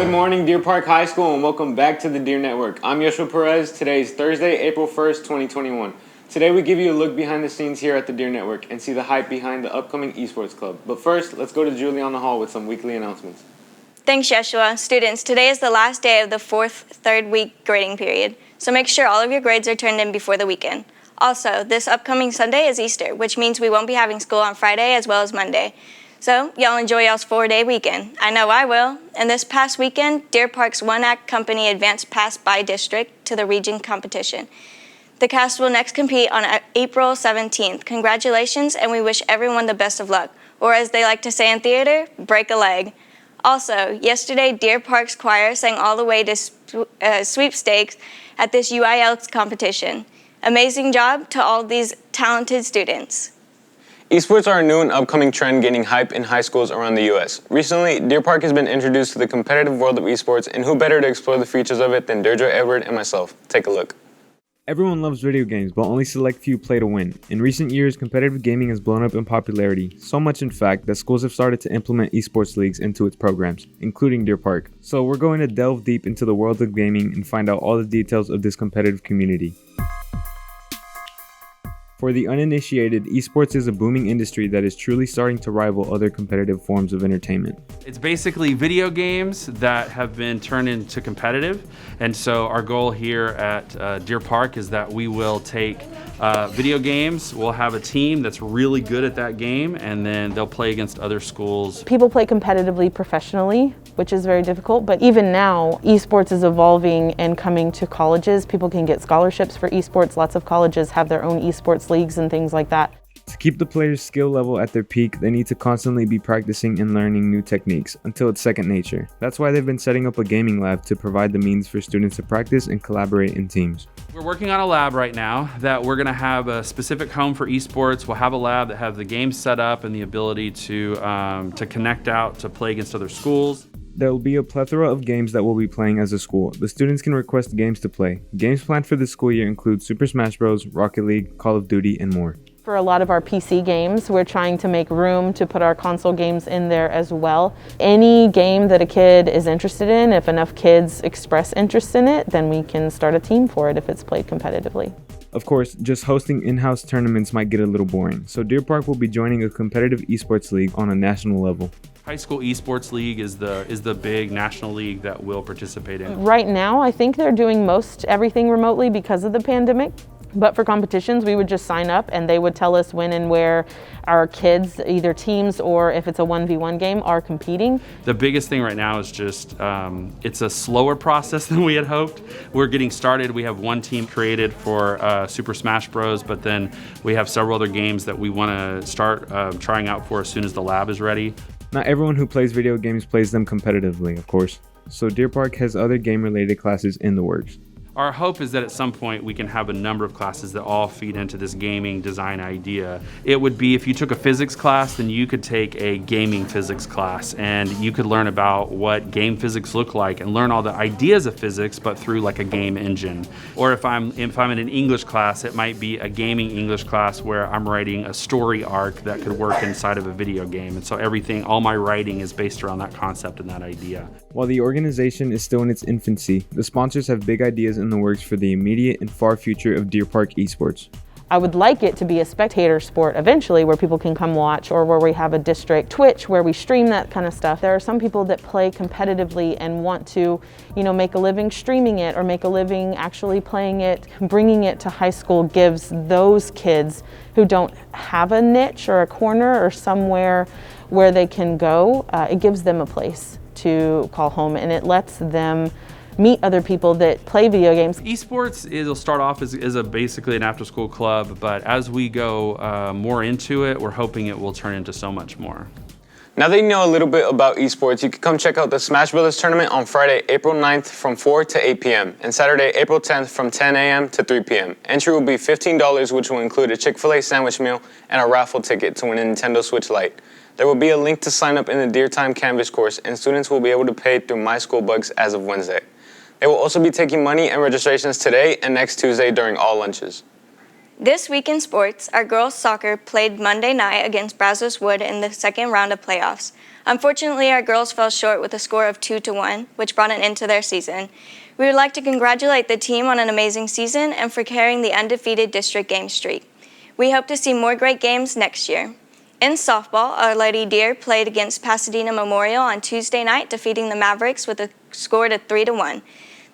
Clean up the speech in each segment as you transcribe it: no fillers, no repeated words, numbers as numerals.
Good morning, Deer Park High School, and welcome back to the Deer Network. I'm Yoshua Perez. Today is Thursday, April 1st, 2021. Today we give you a look behind the scenes here at the Deer Network and see the hype behind the upcoming Esports Club. But first, let's go to Julie on the hall with some weekly announcements. Thanks, Yeshua. Students, today is the last day of the third week grading period, so make sure all of your grades are turned in before the weekend. Also, this upcoming Sunday is Easter, which means we won't be having school on Friday as well as Monday. So, y'all enjoy y'all's 4-day weekend. I know I will. And this past weekend, Deer Park's one-act company advanced past by district to the region competition. The cast will next compete on April 17th. Congratulations, and we wish everyone the best of luck. Or as they like to say in theater, break a leg. Also, yesterday, Deer Park's choir sang all the way to sweepstakes at this UIL competition. Amazing job to all these talented students. Esports are a new and upcoming trend gaining hype in high schools around the U.S. Recently, Deer Park has been introduced to the competitive world of esports, and who better to explore the features of it than Deirdre, Edward, and myself. Take a look. Everyone loves video games, but only select few play to win. In recent years, competitive gaming has blown up in popularity, so much in fact that schools have started to implement esports leagues into its programs, including Deer Park. So we're going to delve deep into the world of gaming and find out all the details of this competitive community. For the uninitiated, esports is a booming industry that is truly starting to rival other competitive forms of entertainment. It's basically video games that have been turned into competitive, and so our goal here at Deer Park is that we will take video games, we'll have a team that's really good at that game, and then they'll play against other schools. People play competitively professionally, which is very difficult, but even now, esports is evolving and coming to colleges. People can get scholarships for esports. Lots of colleges have their own esports leagues and things like that. To keep the players' skill level at their peak, they need to constantly be practicing and learning new techniques until it's second nature. That's why they've been setting up a gaming lab to provide the means for students to practice and collaborate in teams. We're working on a lab right now that we're going to have a specific home for esports. We'll have a lab that has the games set up and the ability to connect out to play against other schools. There will be a plethora of games that we'll be playing as a school. The students can request games to play. Games planned for this school year include Super Smash Bros., Rocket League, Call of Duty, and more. For a lot of our PC games, we're trying to make room to put our console games in there as well. Any game that a kid is interested in, if enough kids express interest in it, then we can start a team for it if it's played competitively. Of course, just hosting in-house tournaments might get a little boring, so Deer Park will be joining a competitive esports league on a national level. High School Esports League is the big national league that we'll participate in. Right now, I think they're doing most everything remotely because of the pandemic. But for competitions, we would just sign up and they would tell us when and where our kids, either teams or if it's a 1v1 game, are competing. The biggest thing right now is just, it's a slower process than we had hoped. We're getting started. We have one team created for Super Smash Bros, but then we have several other games that we want to start trying out for as soon as the lab is ready. Not everyone who plays video games plays them competitively, of course. So Deer Park has other game-related classes in the works. Our hope is that at some point we can have a number of classes that all feed into this gaming design idea. It would be if you took a physics class, then you could take a gaming physics class and you could learn about what game physics look like and learn all the ideas of physics, but through like a game engine. Or if I'm in an English class, it might be a gaming English class where I'm writing a story arc that could work inside of a video game. And so all my writing is based around that concept and that idea. While the organization is still in its infancy, the sponsors have big ideas in the works for the immediate and far future of Deer Park Esports. I would like it to be a spectator sport eventually where people can come watch, or where we have a district Twitch where we stream that kind of stuff. There are some people that play competitively and want to, make a living streaming it or make a living actually playing it. Bringing it to high school gives those kids who don't have a niche or a corner or somewhere where they can go, it gives them a place to call home, and it lets them meet other people that play video games. Esports, it'll start off as basically an after-school club, but as we go more into it, we're hoping it will turn into so much more. Now that you know a little bit about esports, you can come check out the Smash Brothers tournament on Friday, April 9th from 4 to 8 p.m. and Saturday, April 10th from 10 a.m. to 3 p.m. Entry will be $15, which will include a Chick-fil-A sandwich meal and a raffle ticket to win a Nintendo Switch Lite. There will be a link to sign up in the Deer Time Canvas course, and students will be able to pay through My School Bucks as of Wednesday. They will also be taking money and registrations today and next Tuesday during all lunches. This week in sports, our girls soccer played Monday night against Brazos Wood in the second round of playoffs. Unfortunately, our girls fell short with a score of 2-1, which brought an end to their season. We would like to congratulate the team on an amazing season and for carrying the undefeated district game streak. We hope to see more great games next year. In softball, Our Lady Deer played against Pasadena Memorial on Tuesday night, defeating the Mavericks with a score of 3-1.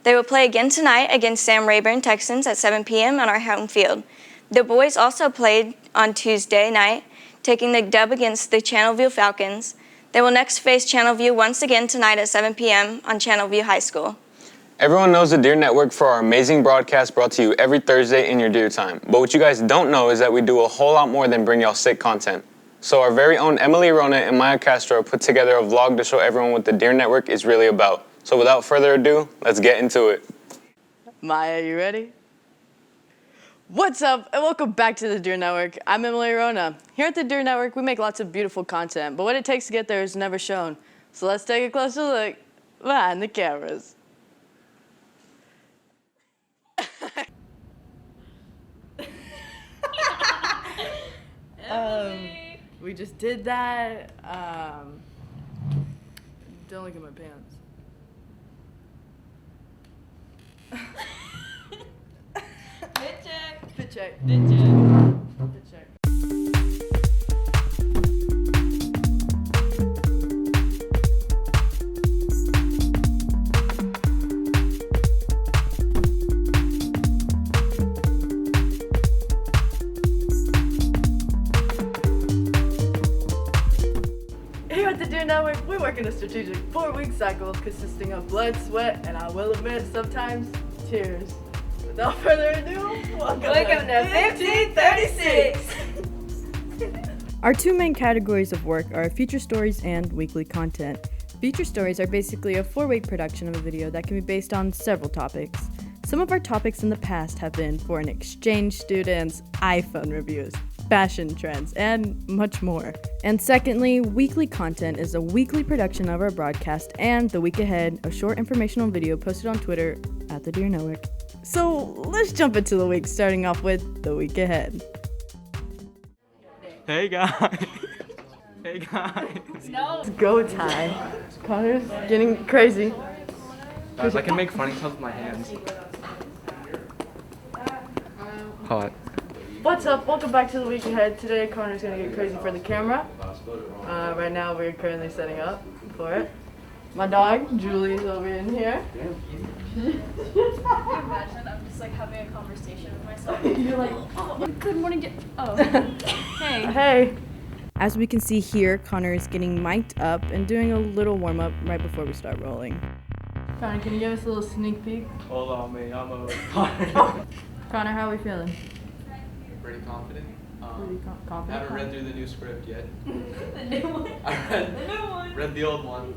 They will play again tonight against Sam Rayburn Texans at 7 p.m. on our home field. The boys also played on Tuesday night, taking the dub against the Channelview Falcons. They will next face Channelview once again tonight at 7 p.m. on Channelview High School. Everyone knows the Deer Network for our amazing broadcast brought to you every Thursday in your Deer time. But what you guys don't know is that we do a whole lot more than bring y'all sick content. So our very own Emily Rona and Maya Castro put together a vlog to show everyone what the Deer Network is really about. So without further ado, let's get into it. Maya, you ready? What's up, and welcome back to the Deer Network. I'm Emily Rona. Here at the Deer Network, we make lots of beautiful content, but what it takes to get there is never shown. So let's take a closer look behind the cameras. We just did that. Don't look at my pants. Fit check. Fit check. Fit check. Here at the Deer Network, we work in a strategic 4-week cycle consisting of blood, sweat, and I will admit sometimes tears. Without further ado, welcome to 1536. Our two main categories of work are feature stories and weekly content. Feature stories are basically a 4-week production of a video that can be based on several topics. Some of our topics in the past have been foreign exchange students, iPhone reviews, fashion trends, and much more. And secondly, weekly content is a weekly production of our broadcast and the week ahead, a short informational video posted on Twitter at the Deer Network. So let's jump into the week, starting off with the week ahead. Hey guys. Hey guys. It's go time. Connor's getting crazy. Guys, I can make funny sounds with my hands. Hot. What's up? Welcome back to the week ahead. Today, Connor's gonna get crazy for the camera. Right now, we're currently setting up for it. My dog, Julie's over in here. Imagine I'm just like having a conversation with myself. You're like, Good morning. Oh, hey. hey. As we can see here, Connor is getting mic'd up and doing a little warm-up right before we start rolling. Connor, can you give us a little sneak peek? Hold on, me. I'm a Connor, how are we feeling? pretty confident. Pretty confident. Haven't read through the new script yet. The new one. I read the old one.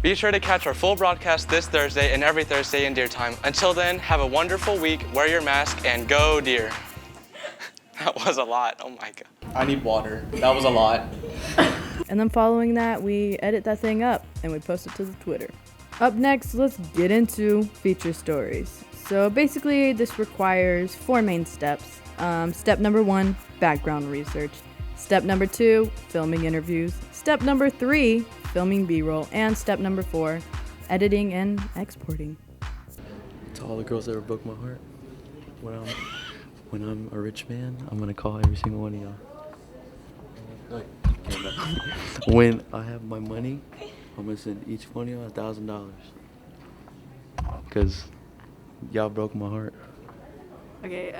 Be sure to catch our full broadcast this Thursday and every Thursday in Deer Time. Until then, have a wonderful week, wear your mask, and go Deer. That was a lot, oh my God. I need water. That was a lot. And then following that, we edit that thing up and we post it to the Twitter. Up next, let's get into feature stories. So basically, this requires 4 main steps. Step number 1, background research. Step number 2, filming interviews. Step number 3, filming B-roll. And step number 4, editing and exporting. To all the girls that ever broke my heart, when I'm a rich man, I'm gonna call every single one of y'all. When I have my money, I'm gonna send each one of y'all $1,000. Cause y'all broke my heart. Okay,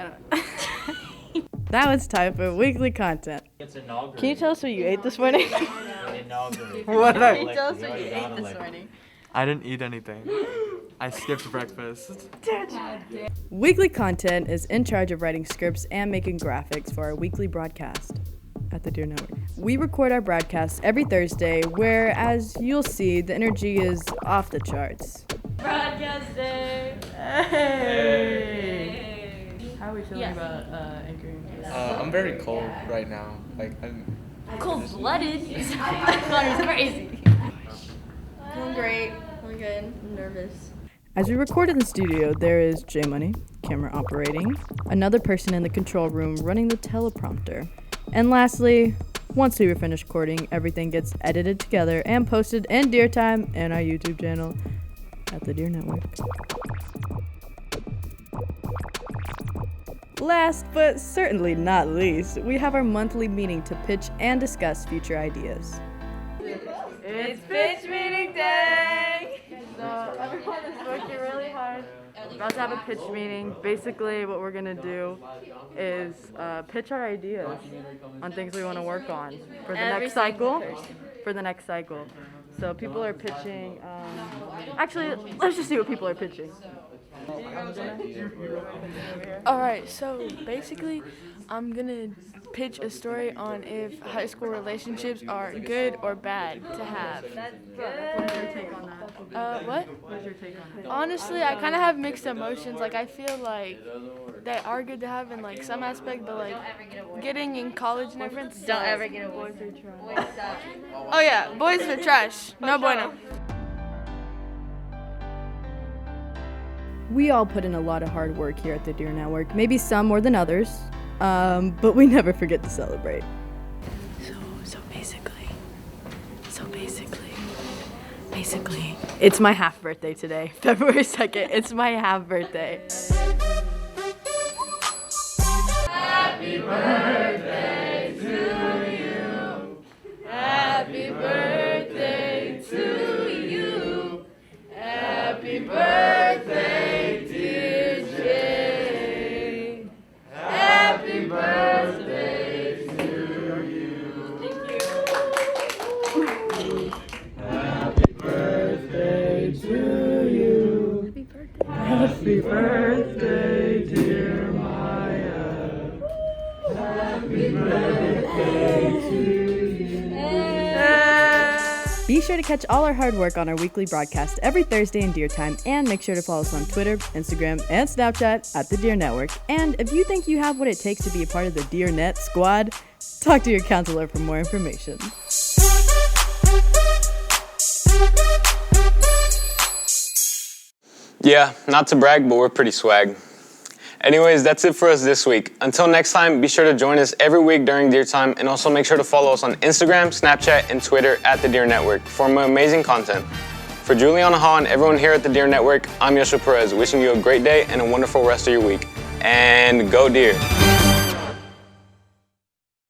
That was time for weekly content. can you tell us what you ate this morning? What did I? Can you tell us what you ate this morning? I didn't eat anything. I skipped breakfast. Weekly content is in charge of writing scripts and making graphics for our weekly broadcast at the Deer Network. We record our broadcasts every Thursday, where, as you'll see, the energy is off the charts. Broadcast day. Hey. How are we feeling Yes. about anchoring? I'm very cold right now. Like I'm. Cold-blooded. Connor's crazy. great. Really good. I'm nervous. As we record in the studio, there is J Money, camera operating, another person in the control room running the teleprompter. And lastly, once we are finished recording, everything gets edited together and posted in Deer Time and our YouTube channel at the Deer Network. Last but certainly not least, we have our monthly meeting to pitch and discuss future ideas. It's pitch meeting day! So everyone is working really hard. We're about to have a pitch meeting. Basically what we're gonna do is pitch our ideas on things we want to work on for the next cycle. So people are pitching, actually let's just see what people are pitching. Alright, so basically I'm gonna pitch a story on if high school relationships are good or bad to have. What's your take on that? What? What's your take on that? Honestly, I kind of have mixed emotions. Like, I feel like they are good to have in like some aspect, but like getting in college and everything. Don't ever get a boys are trash. Oh yeah, boys are trash. No bueno. We all put in a lot of hard work here at the Deer Network, maybe some more than others, but we never forget to celebrate. So basically, It's my half birthday today, February 2nd. It's my half birthday. Happy birthday to you. Happy birthday to you. Happy birthday, dear Jane. Happy birthday to you. Happy birthday to you. Happy birthday, dear Maya. Happy birthday to you. Be sure to catch all our hard work on our weekly broadcast every Thursday in Deer Time, and make sure to follow us on Twitter, Instagram, and Snapchat at the Deer Network. And if you think you have what it takes to be a part of the Deer Net squad, talk to your counselor for more information. Yeah, not to brag, but we're pretty swag. Anyways, that's it for us this week. Until next time, be sure to join us every week during Deer Time, and also make sure to follow us on Instagram, Snapchat, and Twitter at the Deer Network for more amazing content. For Juliana Hall and everyone here at the Deer Network, I'm Yoshua Perez, wishing you a great day and a wonderful rest of your week. And go Deer!